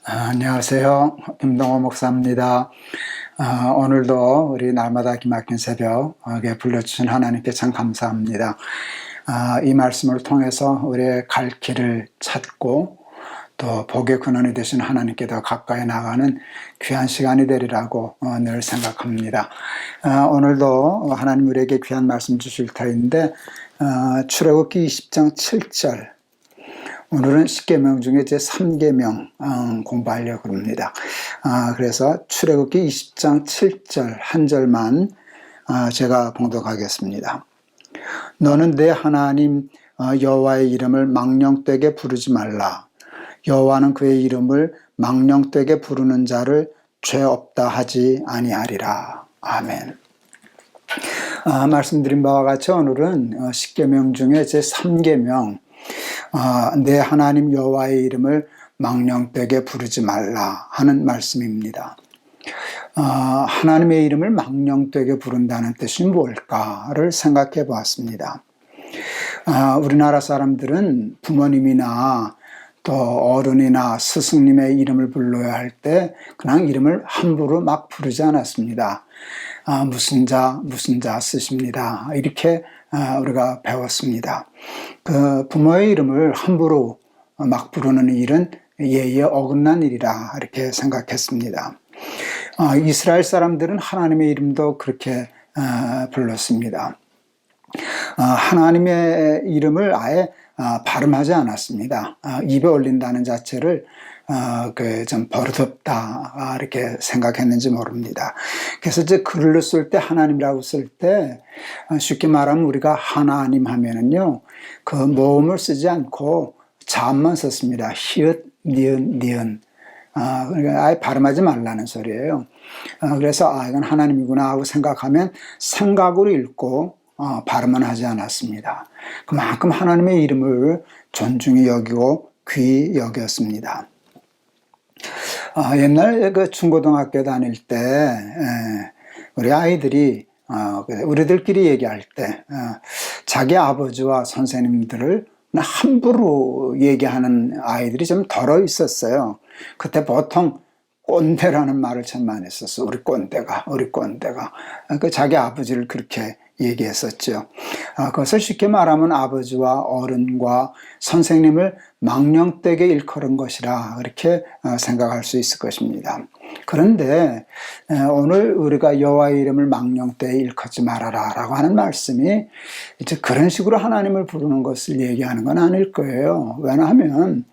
안녕하세요. 임동호 목사입니다. 오늘도 우리 날마다 기막힌 새벽에 불러주신 하나님께 참 감사합니다. 이 말씀을 통해서 우리의 갈 길을 찾고 또 복의 근원이 되신 하나님께 더 가까이 나가는 귀한 시간이 되리라고 늘 생각합니다. 오늘도 하나님 우리에게 귀한 말씀 주실 터인데 출애굽기 20장 7절, 오늘은 10계명 중에 제 3계명 공부하려고 합니다. 그래서 출애굽기 20장 7절 한 절만 제가 봉독하겠습니다. 너는 내 하나님 여호와의 이름을 망령되게 부르지 말라. 여호와는 그의 이름을 망령되게 부르는 자를 죄 없다 하지 아니하리라. 아멘. 말씀드린 바와 같이 오늘은 10계명 중에 제 3계명, 내 하나님 여호와의 이름을 망령되게 부르지 말라 하는 말씀입니다. 하나님의 이름을 망령되게 부른다는 뜻이 뭘까를 생각해 보았습니다. 우리나라 사람들은 부모님이나 또 어른이나 스승님의 이름을 불러야 할 때 그냥 이름을 함부로 막 부르지 않았습니다. 무슨 자 쓰십니다. 이렇게 우리가 배웠습니다. 그 부모의 이름을 함부로 막 부르는 일은 예의에 어긋난 일이라 이렇게 생각했습니다. 이스라엘 사람들은 하나님의 이름도 그렇게 불렀습니다. 하나님의 이름을 아예 발음하지 않았습니다. 입에 올린다는 자체를 좀 버릇없다 이렇게 생각했는지 모릅니다. 그래서 이제 글을 쓸 때 하나님이라고 쓸 때 쉽게 말하면 우리가 하나님 하면은요, 그 모음을 쓰지 않고 자음만 썼습니다. 히읗, 니은, 니은. 그러니까 아예 발음하지 말라는 소리예요. 그래서 이건 하나님이구나 하고 생각하면 생각으로 읽고 발음은 하지 않았습니다. 그만큼 하나님의 이름을 존중히 여기고 귀히 여겼습니다. 옛날 그 중고등학교 다닐 때 우리 아이들이 우리들끼리 얘기할 때 자기 아버지와 선생님들을 함부로 얘기하는 아이들이 좀 덜어 있었어요. 그때 보통 꼰대라는 말을 참 많이 썼어. 우리 꼰대가. 그 자기 아버지를 그렇게 얘기했었죠. 그것을 쉽게 말하면 아버지와 어른과 선생님을 망령되게 일컬은 것이라 그렇게 생각할 수 있을 것입니다. 그런데 오늘 우리가 여호와의 이름을 망령되게 일컫지 말아라 라고 하는 말씀이 이제 그런 식으로 하나님을 부르는 것을 얘기하는 건 아닐 거예요. 왜냐하면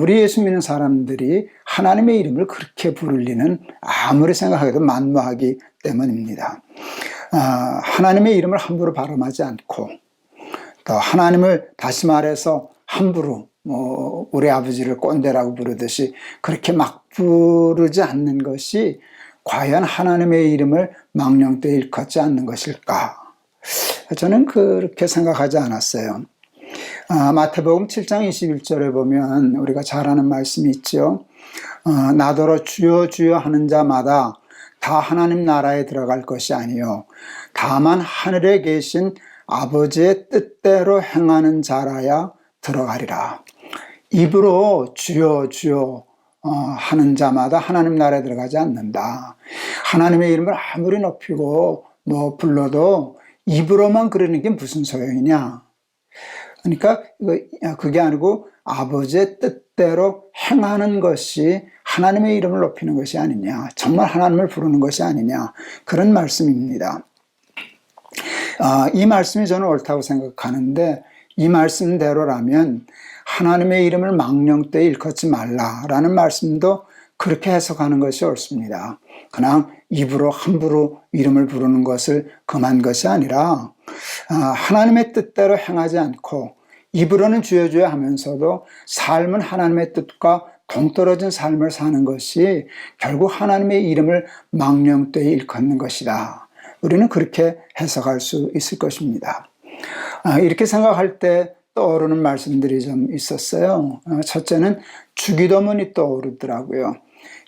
우리 예수 믿는 사람들이 하나님의 이름을 그렇게 부를 리는 아무리 생각해도 만무하기 때문입니다. 하나님의 이름을 함부로 발음하지 않고 또 하나님을 다시 말해서 함부로 우리 아버지를 꼰대라고 부르듯이 그렇게 막 부르지 않는 것이 과연 하나님의 이름을 망령되게 일컫지 않는 것일까? 저는 그렇게 생각하지 않았어요. 마태복음 7장 21절에 보면 우리가 잘 아는 말씀이 있죠. 나더러 주여 주여 하는 자마다 다 하나님 나라에 들어갈 것이 아니요 다만 하늘에 계신 아버지의 뜻대로 행하는 자라야 들어가리라. 입으로 주여 주여 하는 자마다 하나님 나라에 들어가지 않는다. 하나님의 이름을 아무리 높이고 불러도 입으로만 그러는 게 무슨 소용이냐. 그러니까 그게 아니고 아버지의 뜻대로 행하는 것이 하나님의 이름을 높이는 것이 아니냐, 정말 하나님을 부르는 것이 아니냐, 그런 말씀입니다. 이 말씀이 저는 옳다고 생각하는데, 이 말씀대로라면 하나님의 이름을 망령되게 일컫지 말라라는 말씀도 그렇게 해석하는 것이 옳습니다. 그냥 입으로 함부로 이름을 부르는 것을 금한 것이 아니라 하나님의 뜻대로 행하지 않고 입으로는 주여 주여 하면서도 삶은 하나님의 뜻과 동떨어진 삶을 사는 것이 결국 하나님의 이름을 망령되게 일컫는 것이다. 우리는 그렇게 해석할 수 있을 것입니다. 이렇게 생각할 때 떠오르는 말씀들이 좀 있었어요. 첫째는 주기도문이 떠오르더라고요.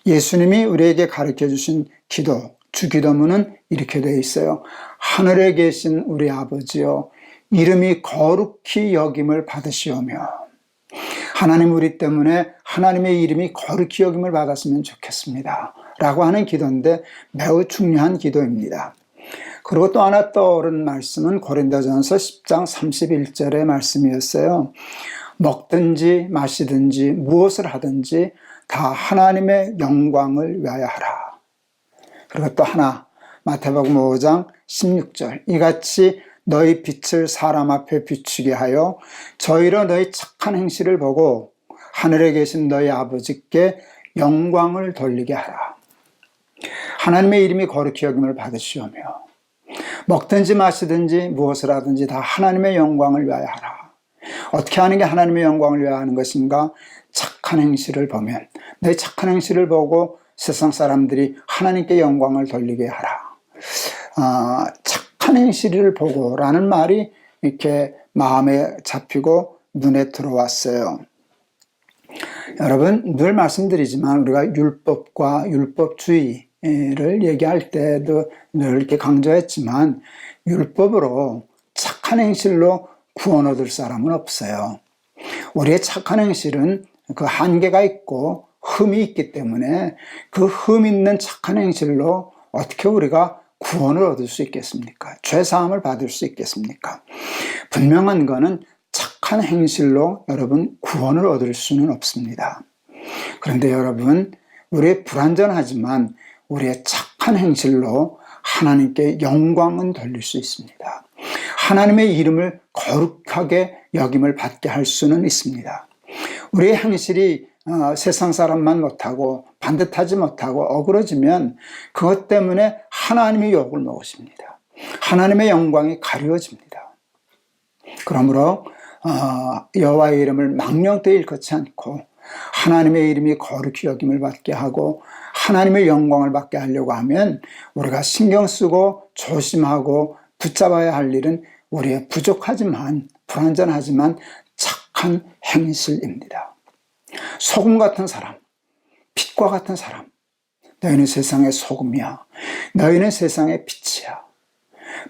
예수님이 우리에게 가르쳐 주신 기도, 주기도문은 이렇게 되어 있어요. 하늘에 계신 우리 아버지여, 이름이 거룩히 여김을 받으시오며. 하나님 우리 때문에 하나님의 이름이 거룩히 여김을 받았으면 좋겠습니다. 라고 하는 기도인데 매우 중요한 기도입니다. 그리고 또 하나 떠오른 말씀은 고린도전서 10장 31절의 말씀이었어요. 먹든지 마시든지 무엇을 하든지 다 하나님의 영광을 위하여 하라. 그리고 또 하나 마태복음 5장 16절 이같이 너희 빛을 사람 앞에 비추게 하여 저희로 너희 착한 행실을 보고 하늘에 계신 너희 아버지께 영광을 돌리게 하라. 하나님의 이름이 거룩히 여김을 받으시오며 먹든지 마시든지 무엇을 하든지 다 하나님의 영광을 위하여 하라. 어떻게 하는 게 하나님의 영광을 위하여 하는 것인가? 착한 행실을 보면 너희 착한 행실을 보고 세상 사람들이 하나님께 영광을 돌리게 하라. 착한 행실을 보고라는 말이 이렇게 마음에 잡히고 눈에 들어왔어요. 여러분 늘 말씀드리지만 우리가 율법과 율법주의를 얘기할 때도 늘 이렇게 강조했지만 율법으로 착한 행실로 구원 얻을 사람은 없어요. 우리의 착한 행실은 그 한계가 있고 흠이 있기 때문에 그 흠 있는 착한 행실로 어떻게 우리가 구원을 얻을 수 있겠습니까? 죄사함을 받을 수 있겠습니까? 분명한 것은 착한 행실로 여러분 구원을 얻을 수는 없습니다. 그런데 여러분 우리의 불완전하지만 우리의 착한 행실로 하나님께 영광은 돌릴 수 있습니다. 하나님의 이름을 거룩하게 여김을 받게 할 수는 있습니다. 우리의 행실이 세상 사람만 못하고 반듯하지 못하고 어그러지면 그것 때문에 하나님의 욕을 먹으십니다. 하나님의 영광이 가려집니다. 그러므로 여호와의 이름을 망령되이 일컫지 않고 하나님의 이름이 거룩히 여김을 받게 하고 하나님의 영광을 받게 하려고 하면 우리가 신경 쓰고 조심하고 붙잡아야 할 일은 우리의 부족하지만 불완전하지만 착한 행실입니다. 소금 같은 사람, 빛과 같은 사람, 너희는 세상의 소금이야. 너희는 세상의 빛이야.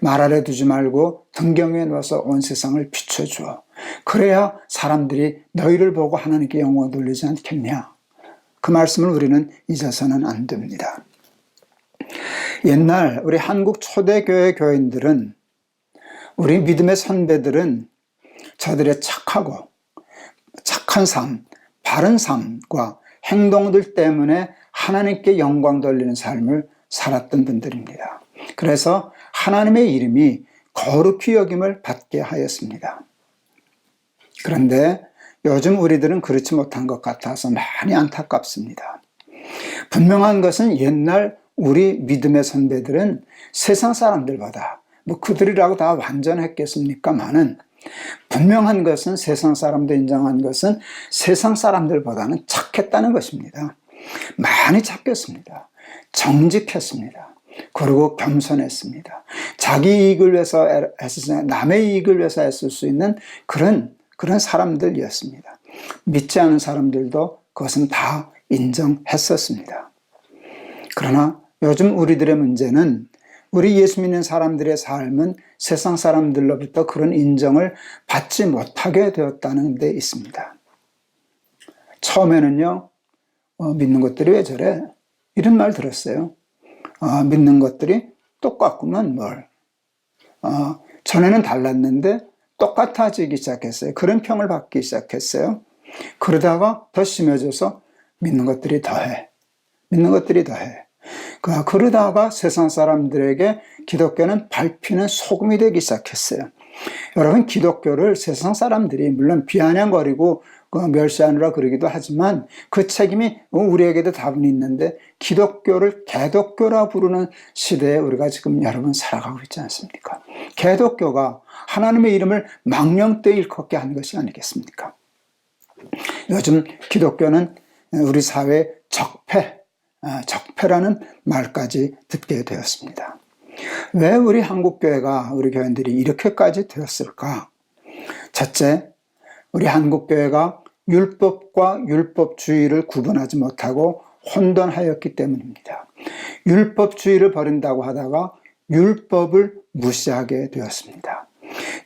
말 아래 두지 말고 등경 위에 놓아서 온 세상을 비춰줘. 그래야 사람들이 너희를 보고 하나님께 영광을 돌리지 않겠냐. 그 말씀을 우리는 잊어서는 안 됩니다. 옛날 우리 한국 초대교회 교인들은 우리 믿음의 선배들은 저들의 착하고 착한 삶, 바른 삶과 행동들 때문에 하나님께 영광 돌리는 삶을 살았던 분들입니다. 그래서 하나님의 이름이 거룩히 여김을 받게 하였습니다. 그런데 요즘 우리들은 그렇지 못한 것 같아서 많이 안타깝습니다. 분명한 것은 옛날 우리 믿음의 선배들은 세상 사람들보다 그들이라고 다 완전했겠습니까마는 분명한 것은 세상 사람도 인정한 것은 세상 사람들보다는 착했다는 것입니다. 많이 착했습니다. 정직했습니다. 그리고 겸손했습니다. 자기 이익을 위해서 애쓰지 남의 이익을 위해서 애쓸 수 있는 그런 사람들이었습니다. 믿지 않은 사람들도 그것은 다 인정했었습니다. 그러나 요즘 우리들의 문제는 우리 예수 믿는 사람들의 삶은 세상 사람들로부터 그런 인정을 받지 못하게 되었다는 데 있습니다. 처음에는요, 믿는 것들이 왜 저래? 이런 말 들었어요. 믿는 것들이 똑같구만 뭘. 전에는 달랐는데 똑같아지기 시작했어요. 그런 평을 받기 시작했어요. 그러다가 더 심해져서 믿는 것들이 더해. 믿는 것들이 더해. 그러다가 세상 사람들에게 기독교는 밟히는 소금이 되기 시작했어요. 여러분, 기독교를 세상 사람들이 물론 비아냥거리고 멸시하느라 그러기도 하지만 그 책임이 우리에게도 다분히 있는데 기독교를 개독교라 부르는 시대에 우리가 지금 여러분 살아가고 있지 않습니까? 개독교가 하나님의 이름을 망령되이 일컫게 하는 것이 아니겠습니까? 요즘 기독교는 우리 사회에 적폐라는 말까지 듣게 되었습니다. 왜 우리 한국교회가 우리 교인들이 이렇게까지 되었을까? 첫째, 우리 한국교회가 율법과 율법주의를 구분하지 못하고 혼돈하였기 때문입니다. 율법주의를 버린다고 하다가 율법을 무시하게 되었습니다.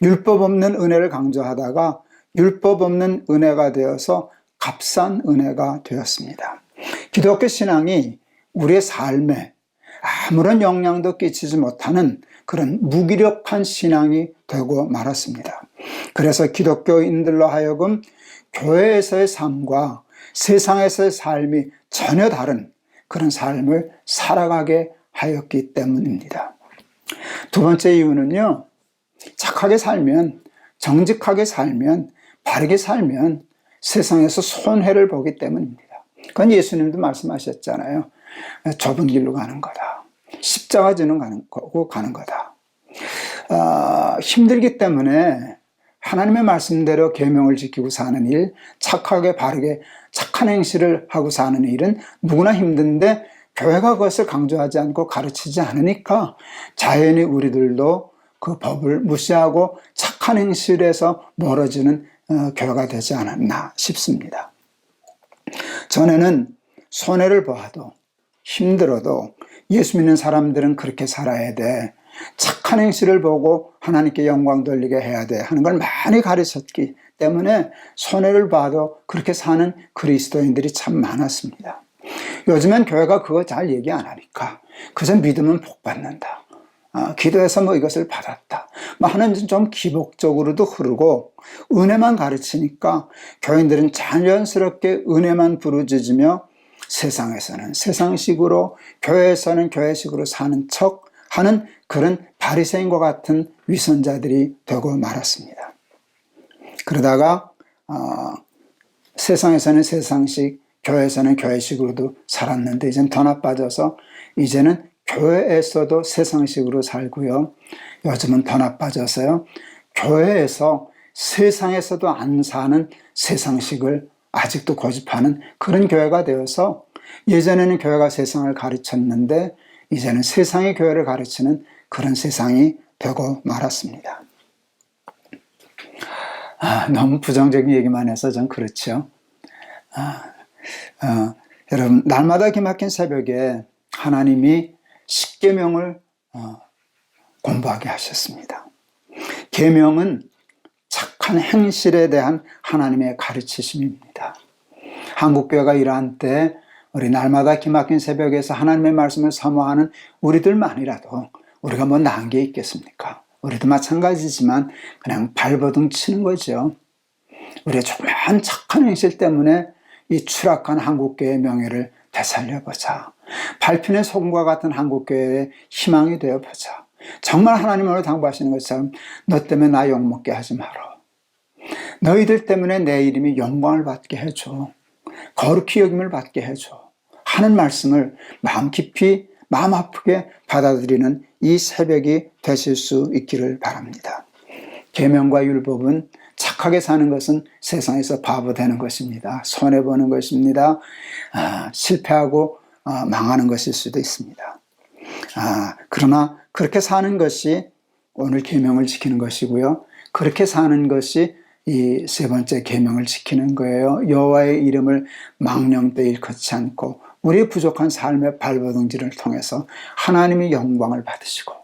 율법 없는 은혜를 강조하다가 율법 없는 은혜가 되어서 값싼 은혜가 되었습니다. 기독교 신앙이 우리의 삶에 아무런 영향도 끼치지 못하는 그런 무기력한 신앙이 되고 말았습니다. 그래서 기독교인들로 하여금 교회에서의 삶과 세상에서의 삶이 전혀 다른 그런 삶을 살아가게 하였기 때문입니다. 두 번째 이유는요, 착하게 살면, 정직하게 살면, 바르게 살면 세상에서 손해를 보기 때문입니다. 그건 예수님도 말씀하셨잖아요. 좁은 길로 가는 거다. 십자가 지는 가는 거다. 힘들기 때문에 하나님의 말씀대로 계명을 지키고 사는 일, 착하게 바르게 착한 행실을 하고 사는 일은 누구나 힘든데 교회가 그것을 강조하지 않고 가르치지 않으니까 자연히 우리들도 그 법을 무시하고 착한 행실에서 멀어지는 교회가 되지 않았나 싶습니다. 전에는 손해를 보아도 힘들어도 예수 믿는 사람들은 그렇게 살아야 돼, 착한 행실을 보고 하나님께 영광 돌리게 해야 돼 하는 걸 많이 가르쳤기 때문에 손해를 봐도 그렇게 사는 그리스도인들이 참 많았습니다. 요즘엔 교회가 그거 잘 얘기 안 하니까 그저 믿으면 복 받는다, 기도해서 뭐 이것을 받았다 하는 좀 기복적으로도 흐르고 은혜만 가르치니까 교인들은 자연스럽게 은혜만 부르짖으며 세상에서는 세상식으로, 교회에서는 교회식으로 사는 척 하는 그런 바리새인과 같은 위선자들이 되고 말았습니다. 그러다가 세상에서는 세상식, 교회에서는 교회식으로도 살았는데 이제는 더 나빠져서 이제는 교회에서도 세상식으로 살고요. 요즘은 더 나빠져서요, 교회에서 세상에서도 안 사는 세상식을 아직도 고집하는 그런 교회가 되어서 예전에는 교회가 세상을 가르쳤는데 이제는 세상의 교회를 가르치는 그런 세상이 되고 말았습니다. 너무 부정적인 얘기만 해서 전 그렇죠. 여러분, 날마다 기막힌 새벽에 하나님이 십계명을 공부하게 하셨습니다. 계명은 착한 행실에 대한 하나님의 가르치심입니다. 한국교회가 이러한 때 우리 날마다 기막힌 새벽에서 하나님의 말씀을 사모하는 우리들만이라도 우리가 뭐 나은 게 있겠습니까? 우리도 마찬가지지만 그냥 발버둥 치는 거죠. 우리의 조그마한 착한 행실 때문에 이 추락한 한국교회의 명예를 되살려보자. 밟히는 소금과 같은 한국교회의 희망이 되어보자. 정말 하나님으로 당부하시는 것처럼 너 때문에 나 욕먹게 하지 마라. 너희들 때문에 내 이름이 영광을 받게 해줘. 거룩히 여김을 받게 해줘. 하는 말씀을 마음 깊이, 마음 아프게 받아들이는 이 새벽이 되실 수 있기를 바랍니다. 계명과 율법은 착하게 사는 것은 세상에서 바보 되는 것입니다. 손해보는 것입니다. 실패하고 망하는 것일 수도 있습니다. 그러나 그렇게 사는 것이 오늘 계명을 지키는 것이고요. 그렇게 사는 것이 이 세 번째 계명을 지키는 거예요. 여호와의 이름을 망령되이 일컫지 않고 우리의 부족한 삶의 발버둥질을 통해서 하나님의 영광을 받으시고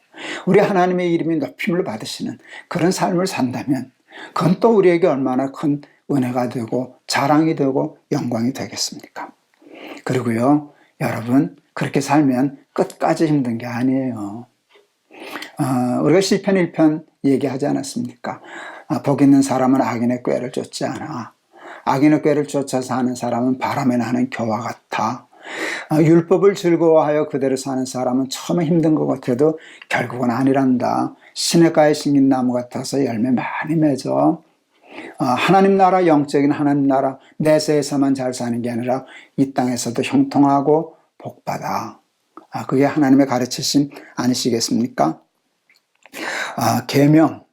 우리 하나님의 이름이 높임을 받으시는 그런 삶을 산다면 그건 또 우리에게 얼마나 큰 은혜가 되고 자랑이 되고 영광이 되겠습니까? 그리고요, 여러분, 그렇게 살면 끝까지 힘든 게 아니에요. 우리가 시편 1편 얘기하지 않았습니까? 복 있는 사람은 악인의 꾀를 쫓지 않아. 악인의 꾀를 쫓아서 하는 사람은 바람에 나는 겨와 같아. 율법을 즐거워하여 그대로 사는 사람은 처음에 힘든 것 같아도 결국은 아니란다. 시냇가에 심긴 나무 같아서 열매 많이 맺어. 하나님 나라, 영적인 하나님 나라 내세에서만 잘 사는 게 아니라 이 땅에서도 형통하고 복받아. 그게 하나님의 가르치심 아니시겠습니까? 계명,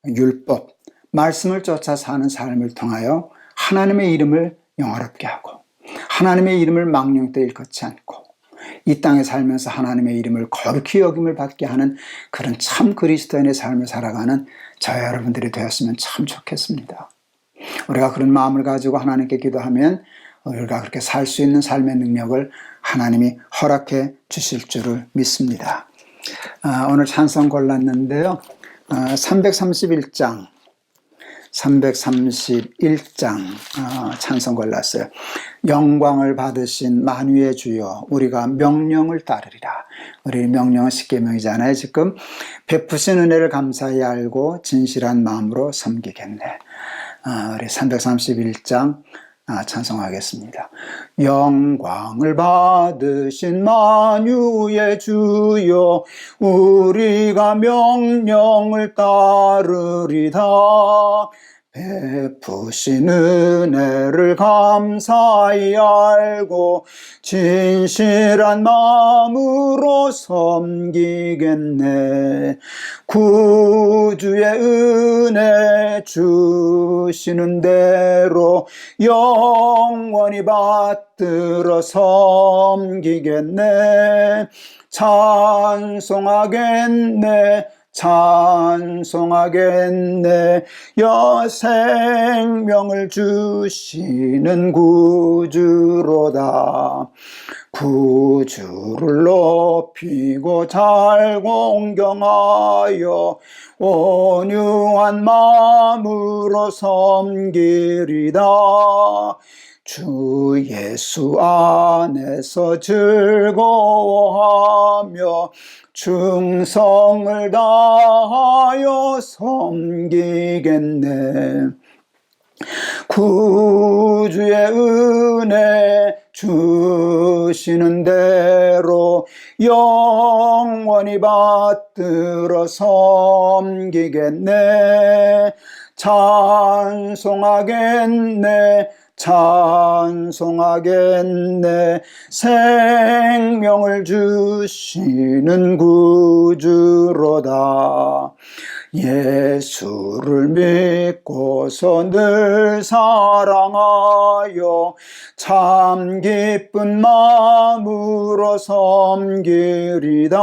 율법, 말씀을 쫓아 사는 삶을 통하여 하나님의 이름을 영화롭게 하고 하나님의 이름을 망령되이 일컫지 않고 이 땅에 살면서 하나님의 이름을 거룩히 여김을 받게 하는 그런 참 그리스도인의 삶을 살아가는 저와 여러분들이 되었으면 참 좋겠습니다. 우리가 그런 마음을 가지고 하나님께 기도하면 우리가 그렇게 살 수 있는 삶의 능력을 하나님이 허락해 주실 줄을 믿습니다. 오늘 찬송 골랐는데요. 331장 331장 찬송 골랐어요. 영광을 받으신 만유의 주여, 우리가 명령을 따르리라. 우리 명령은 십계명이잖아요. 지금 베푸신 은혜를 감사히 알고 진실한 마음으로 섬기겠네. 우리 331장 찬송하겠습니다. 영광을 받으신 만유의 주여, 우리가 명령을 따르리다. 베푸신 은혜를 감사히 알고 진실한 마음으로 섬기겠네. 구주의 은혜 주시는 대로 영원히 받들어 섬기겠네. 찬송하겠네. 찬송하겠네. 생명을 주시는 구주로다. 구주를 높이고 잘 공경하여 온유한 마음으로 섬기리다. 주 예수 안에서 즐거워하며 충성을 다하여 섬기겠네. 구주의 은혜 주시는 대로 영원히 받들어 섬기겠네. 찬송하겠네. 찬송하겠네. 생명을 주시는 구주로다. 예수를 믿고서 늘 사랑하여 참 기쁜 마음으로 섬기리다.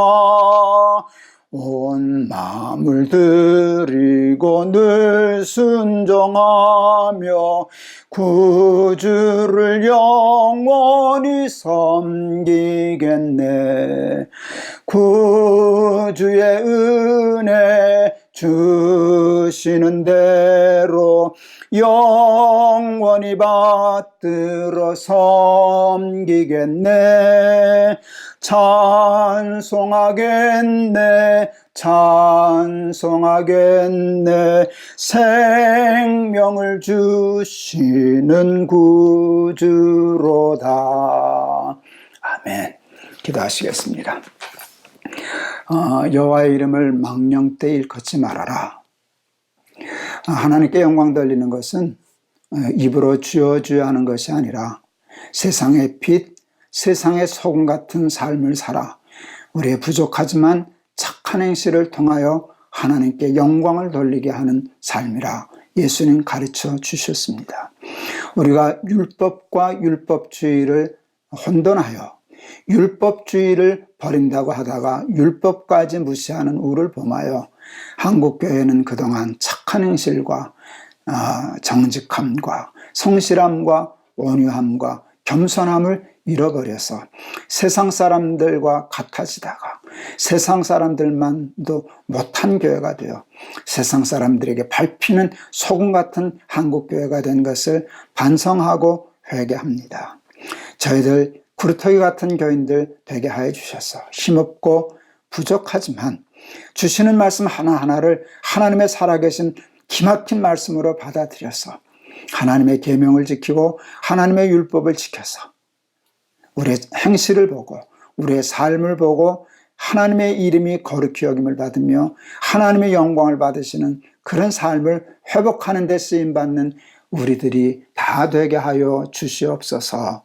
온 마음을 드리고 늘 순종하며 구주를 영원히 섬기겠네. 구주의 은혜 주시는 대로 영원히 받들어 섬기겠네. 찬송하겠네. 찬송하겠네. 생명을 주시는 구주로다. 아멘. 기도하시겠습니다. 여호와의 이름을 망령 때 일컫지 말아라. 하나님께 영광 돌리는 것은 입으로 주여 주여 하는 것이 아니라 세상의 빛, 세상의 소금 같은 삶을 살아 우리의 부족하지만 착한 행실을 통하여 하나님께 영광을 돌리게 하는 삶이라 예수님 가르쳐 주셨습니다. 우리가 율법과 율법주의를 혼돈하여 율법주의를 버린다고 하다가 율법까지 무시하는 우를 범하여 한국교회는 그동안 착한 행실과 정직함과 성실함과 온유함과 겸손함을 잃어버려서 세상 사람들과 같아지다가 세상 사람들만도 못한 교회가 되어 세상 사람들에게 밟히는 소금 같은 한국교회가 된 것을 반성하고 회개합니다. 저희들 구루터기 같은 교인들 되게 하여 주셔서 힘없고 부족하지만 주시는 말씀 하나하나를 하나님의 살아계신 기막힌 말씀으로 받아들여서 하나님의 계명을 지키고 하나님의 율법을 지켜서 우리의 행실을 보고 우리의 삶을 보고 하나님의 이름이 거룩히 여김을 받으며 하나님의 영광을 받으시는 그런 삶을 회복하는 데 쓰임받는 우리들이 다 되게 하여 주시옵소서.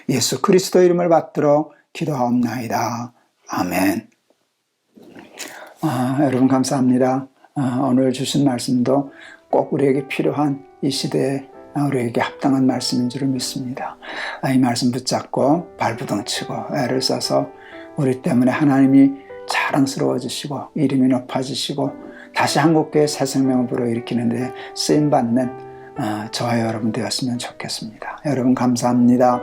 예수 그리스도 이름을 받들어 기도하옵나이다. 아멘. 여러분 감사합니다. 오늘 주신 말씀도 꼭 우리에게 필요한 이 시대에 우리에게 합당한 말씀인 줄 믿습니다. 이 말씀 붙잡고 발부둥치고 애를 써서 우리 때문에 하나님이 자랑스러워지시고 이름이 높아지시고 다시 한국교회 새 생명을 불어일으키는 데 쓰임받는 저와 여러분 되었으면 좋겠습니다. 여러분 감사합니다.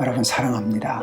여러분 사랑합니다.